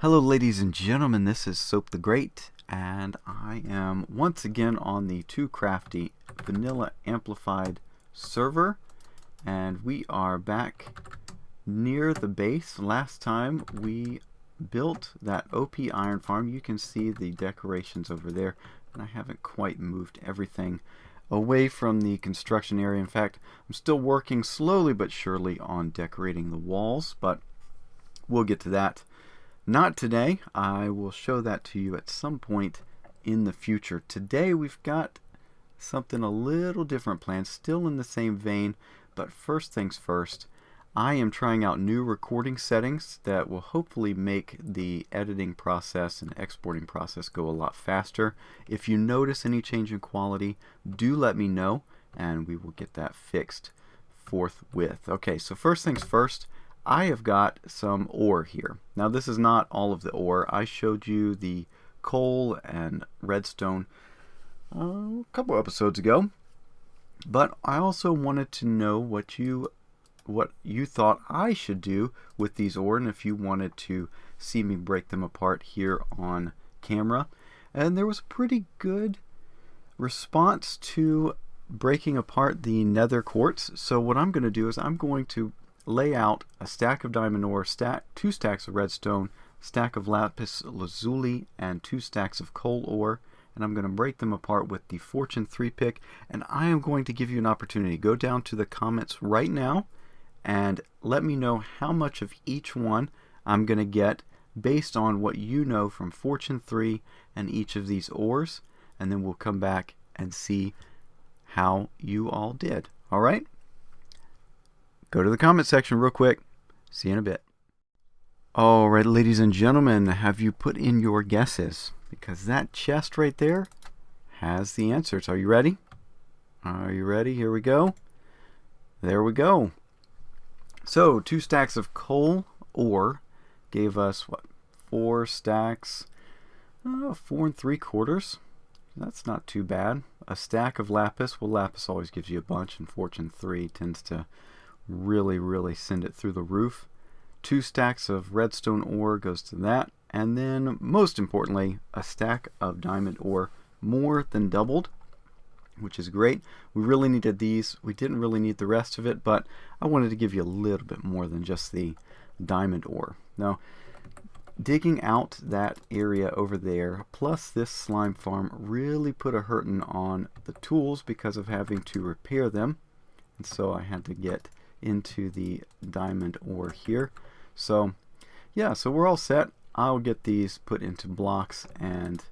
Hello ladies and gentlemen, this is Soap the Great, and I am once again on the TooCrafty Vanilla Amplified server, and we are back near the base. Last time we built that OP iron farm. You can see the decorations over there, and I haven't quite moved everything away from the construction area. In fact, I'm still working slowly but surely on decorating the walls, but we'll get to that. Not today. I will show that to you at some point in the future. Today we've got something a little different planned, still in the same vein, but first things first, I am trying out new recording settings that will hopefully make the editing process and exporting process go a lot faster. If you notice any change in quality, do let me know and we will get that fixed forthwith. Okay, so first things first, I have got some ore here. Now this is not all of the ore. I showed you the coal and redstone a couple episodes ago, but I also wanted to know what you thought I should do with these ore, and if you wanted to see me break them apart here on camera. And there was a pretty good response to breaking apart the nether quartz. So what I'm going to do is I'm going to lay out a stack of diamond ore, two stacks of redstone, stack of lapis lazuli, and 2 stacks of coal ore, and I'm going to break them apart with the Fortune 3 pick. And I am going to give you an opportunity. Go down to the comments right now and let me know how much of each one I'm going to get based on what you know from Fortune 3 and each of these ores, and then we'll come back and see how you all did. All right? Go to the comment section real quick. See you in a bit. Alright, ladies and gentlemen, have you put in your guesses? Because that chest right there has the answers. Are you ready? Are you ready? Here we go. There we go. So, 2 stacks of coal ore gave us, what, 4 stacks? 4 3/4. That's not too bad. A stack of lapis. Well, lapis always gives you a bunch, and Fortune 3 tends to really send it through the roof. 2 stacks of redstone ore goes to that, and then most importantly a stack of diamond ore, more than doubled, which is great. We really needed these. We didn't really need the rest of it, but I wanted to give you a little bit more than just the diamond ore. Now, digging out that area over there plus this slime farm really put a hurting on the tools because of having to repair them, and so I had to get into the diamond ore here. So yeah, so we're all set. I'll get these put into blocks and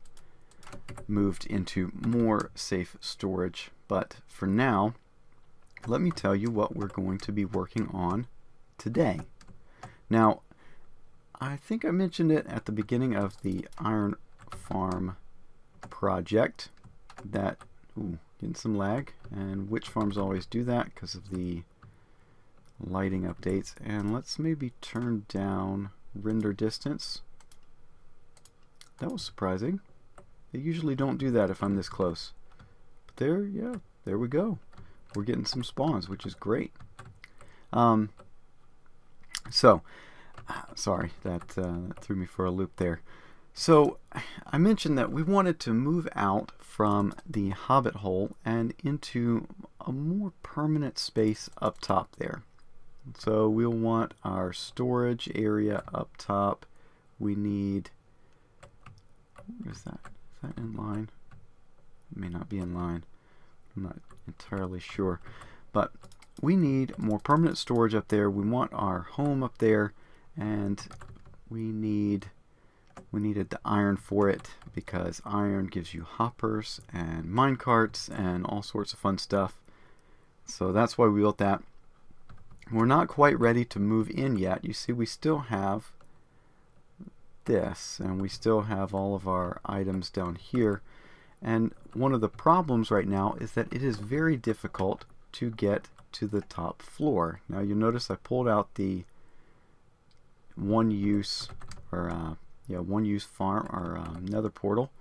moved into more safe storage, but for now let me tell you what we're going to be working on today. Now, I think I mentioned it at the beginning of the iron farm project that getting some lag, and witch farms always do that because of the lighting updates. And let's maybe turn down render distance. That was surprising. They usually don't do that if I'm this close. But there we go. We're getting some spawns, which is great. Sorry, that threw me for a loop there. So I mentioned that we wanted to move out from the hobbit hole and into a more permanent space up top there. So we'll want our storage area up top. We need, where is that? Is that in line? It may not be in line. I'm not entirely sure. But we need more permanent storage up there. We want our home up there, and we needed the iron for it because iron gives you hoppers and minecarts and all sorts of fun stuff. So that's why we built that. We're not quite ready to move in yet. You see, we still have this, and we still have all of our items down here. And one of the problems right now is that it is very difficult to get to the top floor. Now you notice I pulled out the one use farm or nether portal,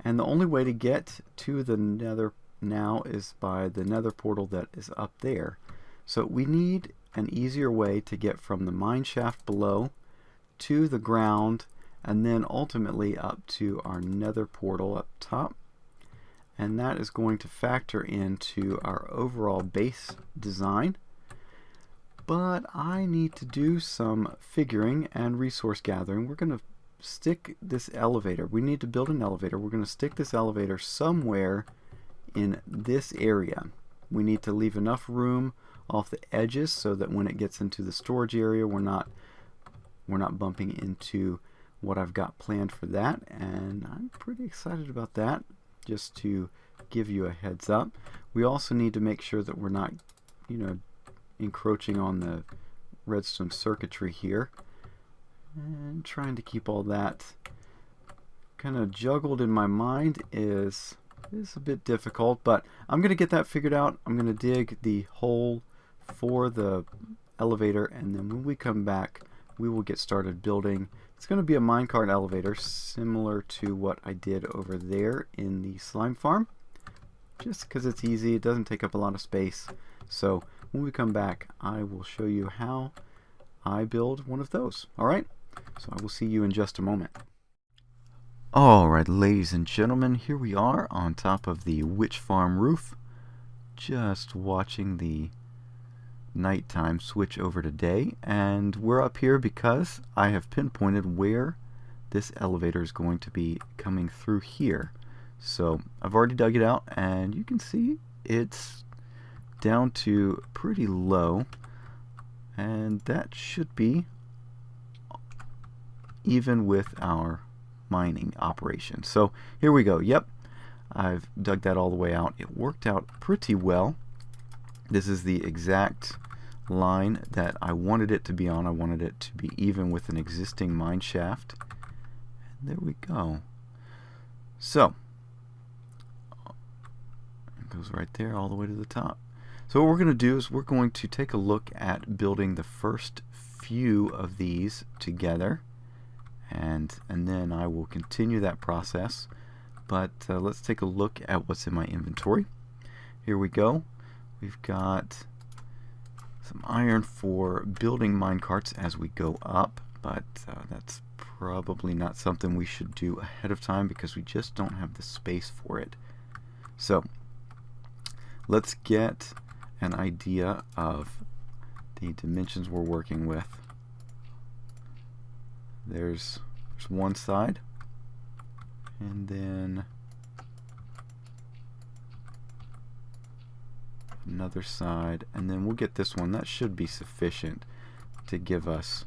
and the only way to get to the nether now is by the nether portal that is up there. So we need an easier way to get from the mine shaft below to the ground and then ultimately up to our nether portal up top. And that is going to factor into our overall base design. But I need to do some figuring and resource gathering. We're going to stick this elevator. We need to build an elevator. We're going to stick this elevator somewhere in this area. We need to leave enough room off the edges so that when it gets into the storage area, we're not bumping into what I've got planned for that. And I'm pretty excited about that, just to give you a heads up. We also need to make sure that we're not, encroaching on the redstone circuitry here, and trying to keep all that kind of juggled in my mind is a bit difficult, but I'm going to get that figured out. I'm going to dig the hole for the elevator, and then when we come back we will get started building. It's going to be a minecart elevator similar to what I did over there in the slime farm, just because it's easy, it doesn't take up a lot of space. So when we come back, I will show you how I build one of those. Alright, so I will see you in just a moment. Alright, ladies and gentlemen, here we are on top of the witch farm roof, just watching the nighttime switch over to day, and we're up here because I have pinpointed where this elevator is going to be coming through here. So I've already dug it out, and you can see it's down to pretty low, and that should be even with our mining operation. So here we go. Yep, I've dug that all the way out. It worked out pretty well. This is the exact line that I wanted it to be on. I wanted it to be even with an existing mine shaft. And there we go. So it goes right there all the way to the top. So what we're going to do is we're going to take a look at building the first few of these together, and then I will continue that process. But let's take a look at what's in my inventory. Here we go. We've got some iron for building minecarts as we go up, but that's probably not something we should do ahead of time because we just don't have the space for it. So let's get an idea of the dimensions we're working with. There's one side, and then another side, and then we'll get this one. That should be sufficient to give us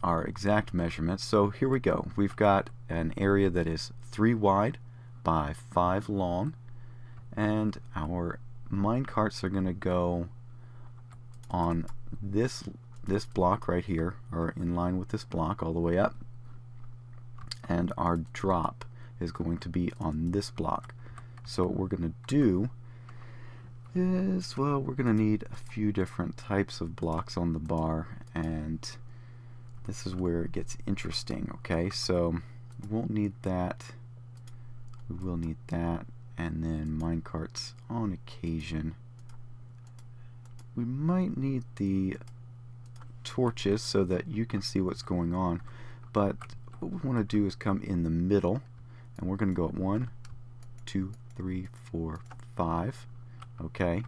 our exact measurements. So here we go. We've got an area that is 3 wide by 5 long, and our mine carts are going to go on this block right here, or in line with this block all the way up, and our drop is going to be on this block. So what we're going to do is, well, we're going to need a few different types of blocks on the bar, and this is where it gets interesting. Okay, so we won't need that, we will need that, and then minecarts on occasion. We might need the torches so that you can see what's going on, but what we want to do is come in the middle, and we're going to go at 1, 2, 3, 4, 5. Okay,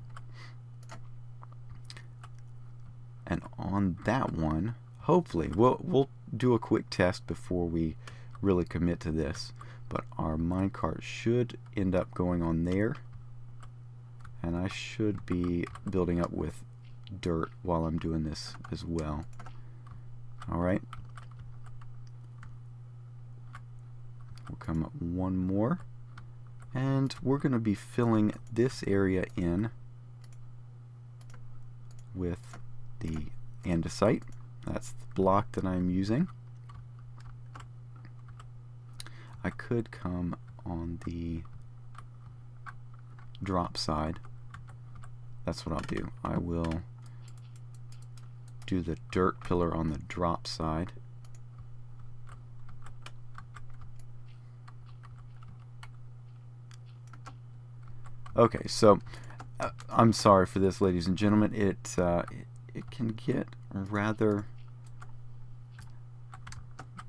and on that one, hopefully we'll do a quick test before we really commit to this, but our minecart should end up going on there, and I should be building up with dirt while I'm doing this as well. Alright, we'll come up one more, and we're going to be filling this area in with the andesite. That's the block that I'm using. I could come on the drop side. That's what I'll do. I will do the dirt pillar on the drop side. Okay, so I'm sorry for this, ladies and gentlemen. It can get rather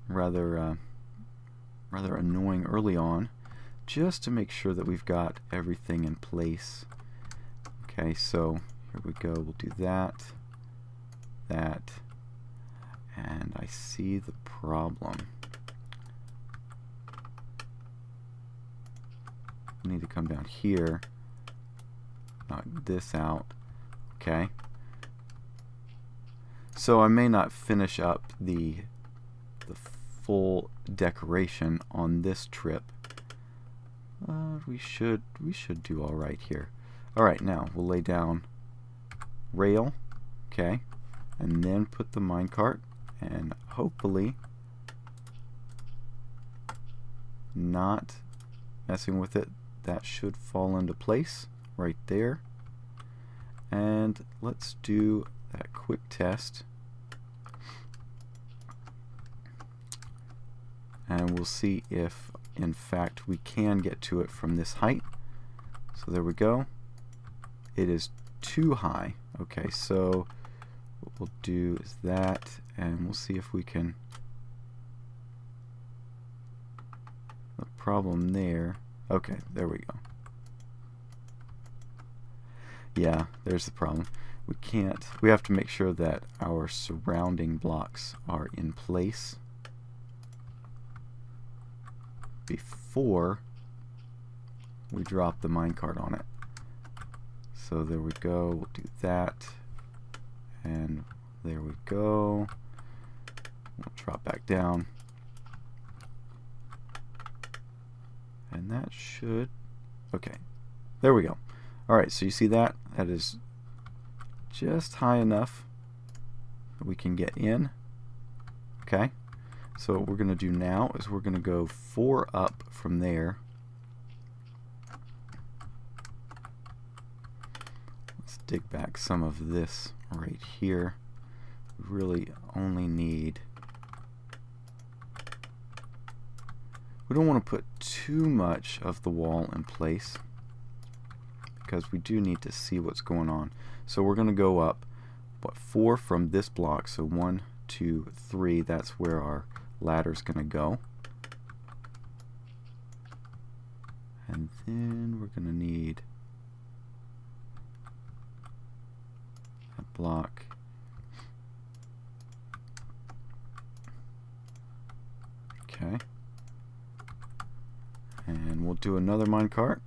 rather annoying early on, just to make sure that we've got everything in place. Okay, so here we go. We'll do that, and I see the problem. I need to come down here, knock this out. Okay. So I may not finish up the full decoration on this trip. We should do all right here. All right, now we'll lay down rail, okay, and then put the minecart, and hopefully not messing with it. That should fall into place right there. And let's do that quick test, and we'll see if in fact we can get to it from this height. So there we go. It is too high. Okay, so what we'll do is that, and we'll see if we can. The problem there. Okay, there we go. Yeah, there's the problem. We have to make sure that our surrounding blocks are in place before we drop the minecart on it. So there we go. We'll do that, and there we go. We'll drop back down, and that should, okay, there we go. Alright, so you see that? That is just high enough that we can get in. Okay, so what we're going to do now is we're going to go 4 up from there. Let's dig back some of this right here. We really only need, we don't want to put too much of the wall in place, because we do need to see what's going on. So we're going to go up, what, 4 from this block. So 1, 2, 3. That's where our ladder's going to go. And then we're going to need a block. Okay. And we'll do another minecart.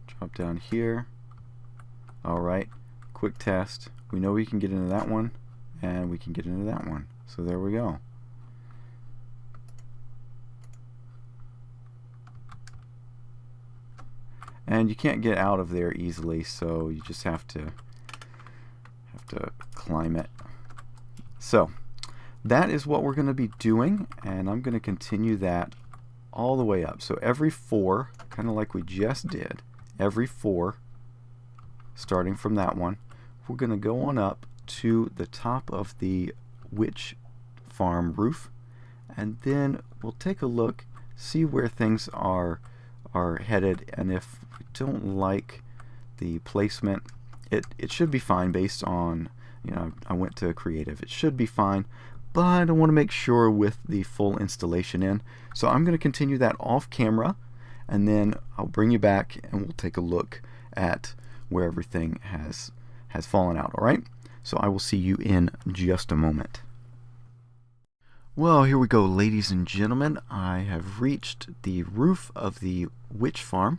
Drop down here. Alright, quick test. We know we can get into that one, and we can get into that one. So there we go. And you can't get out of there easily, so you just have to climb it. So that is what we're going to be doing, and I'm going to continue that all the way up. So every 4, kind of like we just did, every 4, starting from that one, we're going to go on up to the top of the witch farm roof, and then we'll take a look, see where things are headed, and if we don't like the placement, it should be fine based on, you know, I went to creative. It should be fine, but I want to make sure with the full installation in. So I'm going to continue that off camera, and then I'll bring you back and we'll take a look at where everything has fallen out. Alright, so I will see you in just a moment. Well, here we go, ladies and gentlemen. I have reached the roof of the witch farm.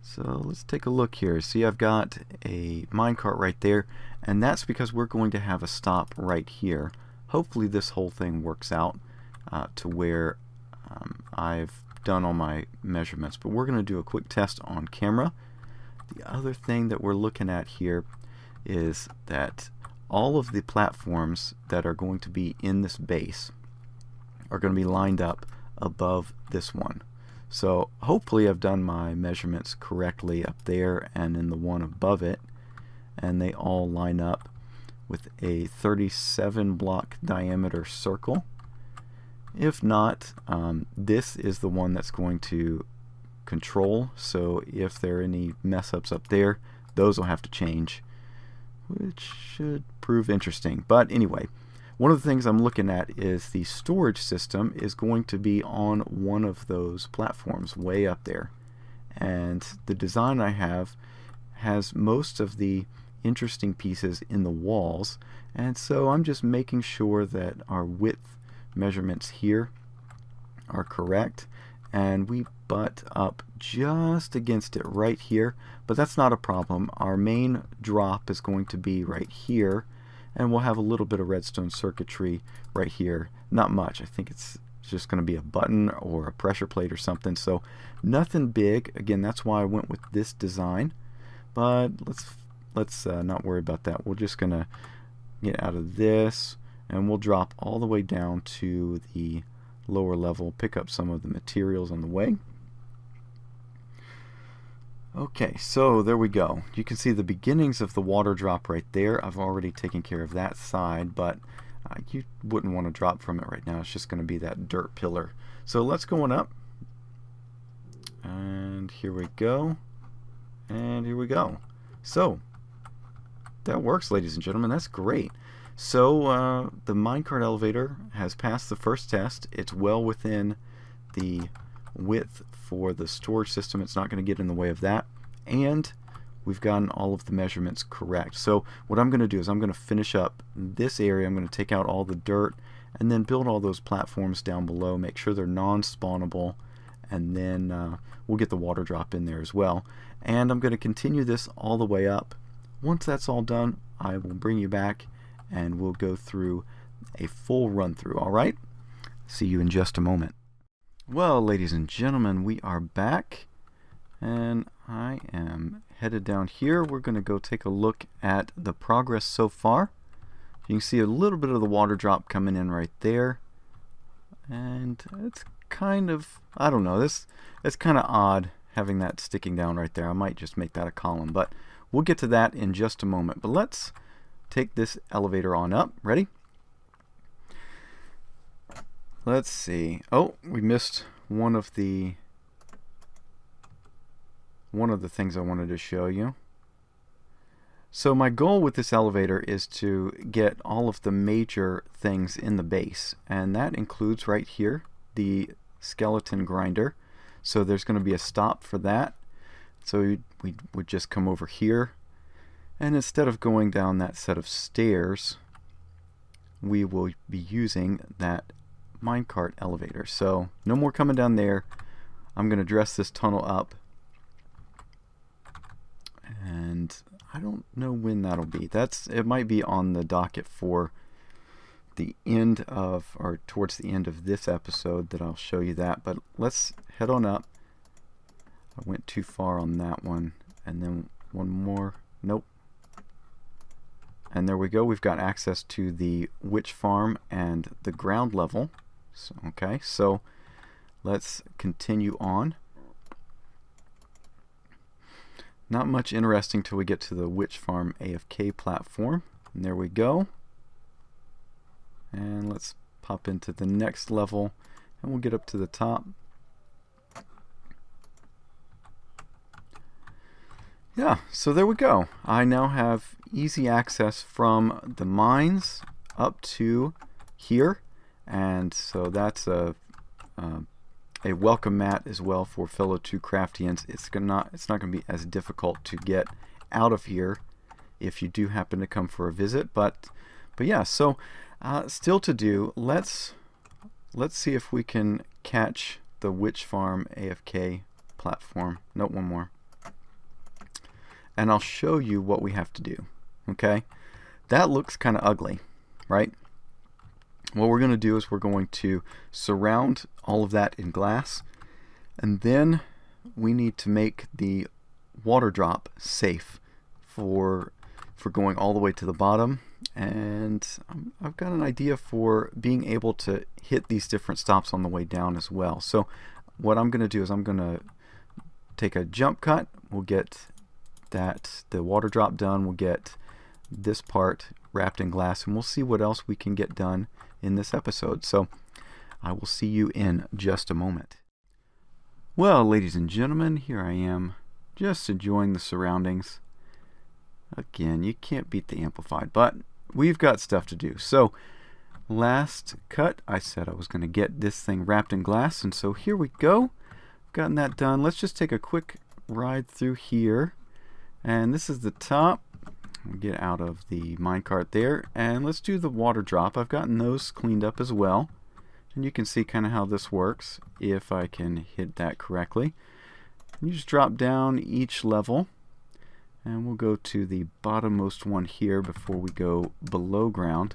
So let's take a look here. See, I've got a minecart right there, and that's because we're going to have a stop right here. Hopefully this whole thing works out to where I've done all my measurements, but we're going to do a quick test on camera. The other thing that we're looking at here is that all of the platforms that are going to be in this base are going to be lined up above this one. So hopefully I've done my measurements correctly up there and in the one above it, and they all line up with a 37 block diameter circle. If not, this is the one that's going to control, so if there are any mess ups up there, those will have to change which should prove interesting. But anyway, one of the things I'm looking at is the storage system is going to be on one of those platforms way up there. And the design I have has most of the interesting pieces in the walls, and so I'm just making sure that our width measurements here are correct, and we butt up just against it right here, but that's not a problem. Our main drop is going to be right here, and we'll have a little bit of redstone circuitry right here. Not much. I think it's just going to be a button or a pressure plate or something, so nothing big. Again, that's why I went with this design, but let's not worry about that. We're just going to get out of this, and we'll drop all the way down to the lower level, pick up some of the materials on the way. Okay, so there we go. You can see the beginnings of the water drop right there. I've already taken care of that side, but you wouldn't want to drop from it right now. It's just going to be that dirt pillar. So let's go on up, and here we go, and here we go. So that works, ladies and gentlemen. That's great. So the minecart elevator has passed the first test. It's well within the width for the storage system. It's not going to get in the way of that, and we've gotten all of the measurements correct. So what I'm going to do is I'm going to finish up this area. I'm going to take out all the dirt and then build all those platforms down below, make sure they're non-spawnable, and then we'll get the water drop in there as well. And I'm going to continue this all the way up. Once that's all done, I will bring you back and we'll go through a full run through. Alright? See you in just a moment. Well, ladies and gentlemen, we are back, and I am headed down here. We're going to go take a look at the progress so far. You can see a little bit of the water drop coming in right there, and it's kind of, I don't know, it's kind of odd having that sticking down right there. I might just make that a column, but we'll get to that in just a moment. But let's take this elevator on up. Ready? Let's see. Oh, we missed one of the things I wanted to show you. So my goal with this elevator is to get all of the major things in the base, and that includes right here the skeleton grinder. So there's going to be a stop for that. So we would just come over here, and instead of going down that set of stairs, we will be using that minecart elevator. So no more coming down there. I'm going to dress this tunnel up, and I don't know when that'll be. It might be on the docket for the end of, or towards the end of this episode, that I'll show you that. But let's head on up. I went too far on that one, and then one more. Nope. And there we go. We've got access to the witch farm and the ground level. So, okay, so let's continue on. Not much interesting till we get to the witch farm AFK platform. And there we go. And let's pop into the next level, and we'll get up to the top. Yeah, so there we go. I now have easy access from the mines up to here, and so that's a welcome mat as well for fellow TooCraftians. It's not going to be as difficult to get out of here if you do happen to come for a visit. But yeah, so still to do. Let's see if we can catch the witch farm AFK platform. Nope, one more. And I'll show you what we have to do. Okay, that looks kind of ugly, right? What we're going to do is we're going to surround all of that in glass, and then we need to make the water drop safe for going all the way to the bottom. And I've got an idea for being able to hit these different stops on the way down as well. So what I'm going to do is I'm going to take a jump cut. We'll get the water drop done. We'll get this part wrapped in glass, and we'll see what else we can get done in this episode. So I will see you in just a moment. Well, ladies and gentlemen, here I am, just enjoying the surroundings. Again, you can't beat the Amplified, but we've got stuff to do. So last cut, I said I was going to get this thing wrapped in glass, and so here we go. I've gotten that done. Let's just take a quick ride through here, and this is the top. We'll get out of the minecart there, and let's do the water drop. I've gotten those cleaned up as well, and you can see kind of how this works if I can hit that correctly. You just drop down each level, and we'll go to the bottommost one here before we go below ground.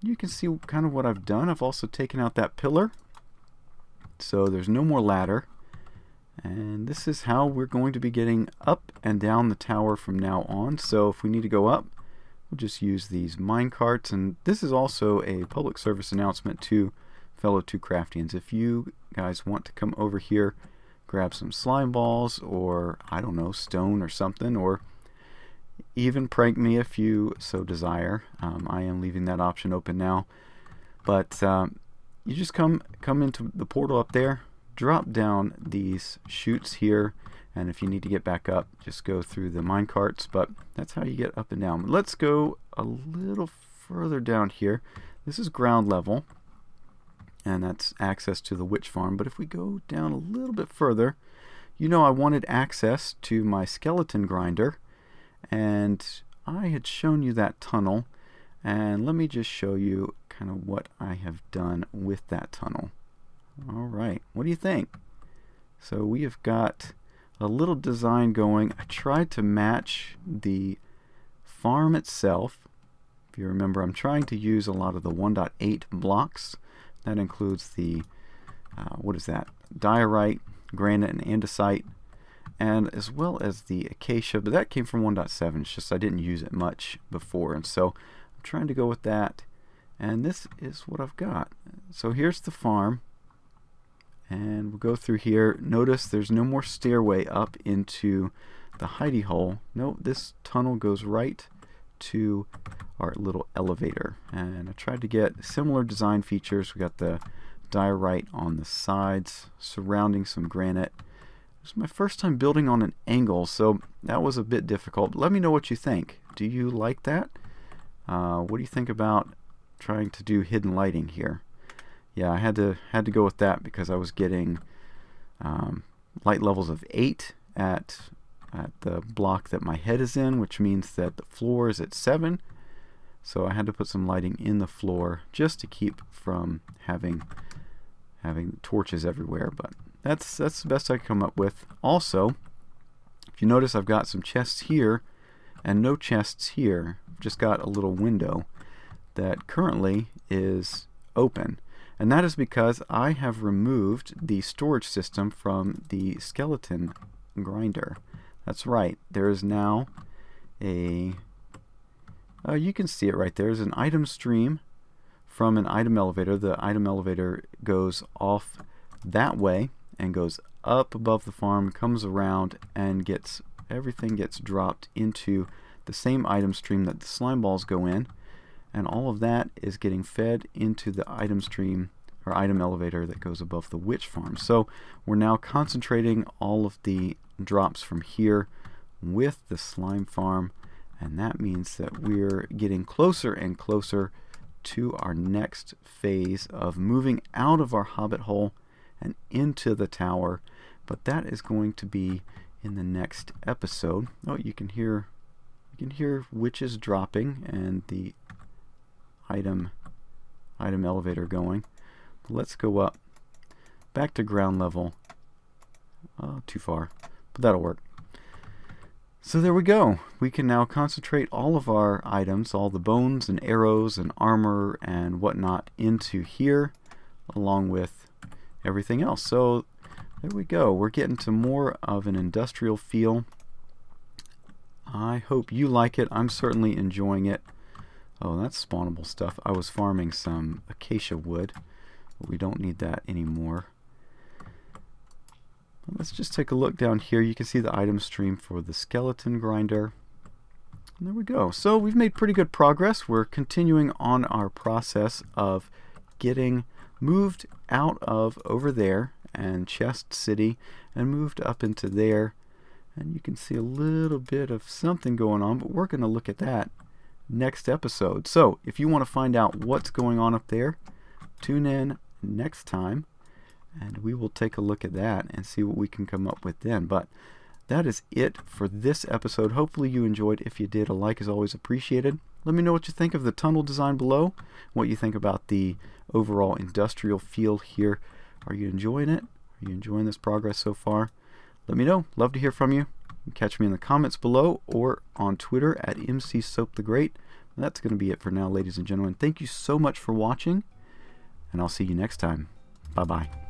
You can see kind of what I've done. I've also taken out that pillar, so there's no more ladder. And this is how we're going to be getting up and down the tower from now on. So if we need to go up, we'll just use these mine carts. And this is also a public service announcement to fellow TooCraftians. If you guys want to come over here, grab some slime balls, or I don't know, stone or something, or even prank me if you so desire. I am leaving that option open now. But you just come into the portal up there, drop down these chutes here, and if you need to get back up, just go through the mine carts. But that's how you get up and down. Let's go a little further down here. This is ground level, and that's access to the witch farm. But if we go down a little bit further, you know I wanted access to my skeleton grinder, and I had shown you that tunnel, and let me just show you kind of what I have done with that tunnel. Alright, what do you think? So we have got a little design going. I tried to match the farm itself. If you remember, I'm trying to use a lot of the 1.8 blocks. That includes the, what is that? Diorite, granite, and andesite, and as well as the acacia, but that came from 1.7. It's just I didn't use it much before, and so I'm trying to go with that. And this is what I've got. So here's the farm. And we'll go through here. Notice there's no more stairway up into the hidey hole. No, this tunnel goes right to our little elevator. And I tried to get similar design features. We got the diorite on the sides, surrounding some granite. This is my first time building on an angle, so that was a bit difficult. But let me know what you think. Do you like that? What do you think about trying to do hidden lighting here? Yeah, I had to go with that because I was getting light levels of 8 at the block that my head is in, which means that the floor is at 7. So I had to put some lighting in the floor just to keep from having torches everywhere. But that's the best I could come up with. Also, if you notice, I've got some chests here and no chests here. I've just got a little window that currently is open. And that is because I have removed the storage system from the skeleton grinder. That's right. There is now a... you can see it right there. There's an item stream from an item elevator. The item elevator goes off that way and goes up above the farm, comes around, and everything gets dropped into the same item stream that the slime balls go in. And all of that is getting fed into the item stream or item elevator that goes above the witch farm. So we're now concentrating all of the drops from here with the slime farm, and that means that we're getting closer and closer to our next phase of moving out of our hobbit hole and into the tower. But that is going to be in the next episode. Oh, you can hear witches dropping and the item elevator going. Let's go up back to ground level. Too far, but that'll work. So there we go. We can now concentrate all of our items, all the bones and arrows and armor and whatnot, into here along with everything else. So there we go. We're getting to more of an industrial feel. I hope you like it. I'm certainly enjoying it. Oh, that's spawnable stuff. I was farming some acacia wood, but we don't need that anymore. Let's just take a look down here. You can see the item stream for the skeleton grinder. And there we go. So we've made pretty good progress. We're continuing on our process of getting moved out of over there and Chest City and moved up into there. And you can see a little bit of something going on, but we're going to look at that next episode. So if you want to find out what's going on up there, tune in next time and we will take a look at that and see what we can come up with then. But that is it for this episode. Hopefully you enjoyed. If you did, a like is always appreciated. Let me know what you think of the tunnel design below, what you think about the overall industrial feel here. Are you enjoying it? Are you enjoying this progress so far? Let me know. Love to hear from you. You can catch me in the comments below or on Twitter at MCSoapTheGreat. That's going to be it for now, ladies and gentlemen. Thank you so much for watching, and I'll see you next time. Bye-bye.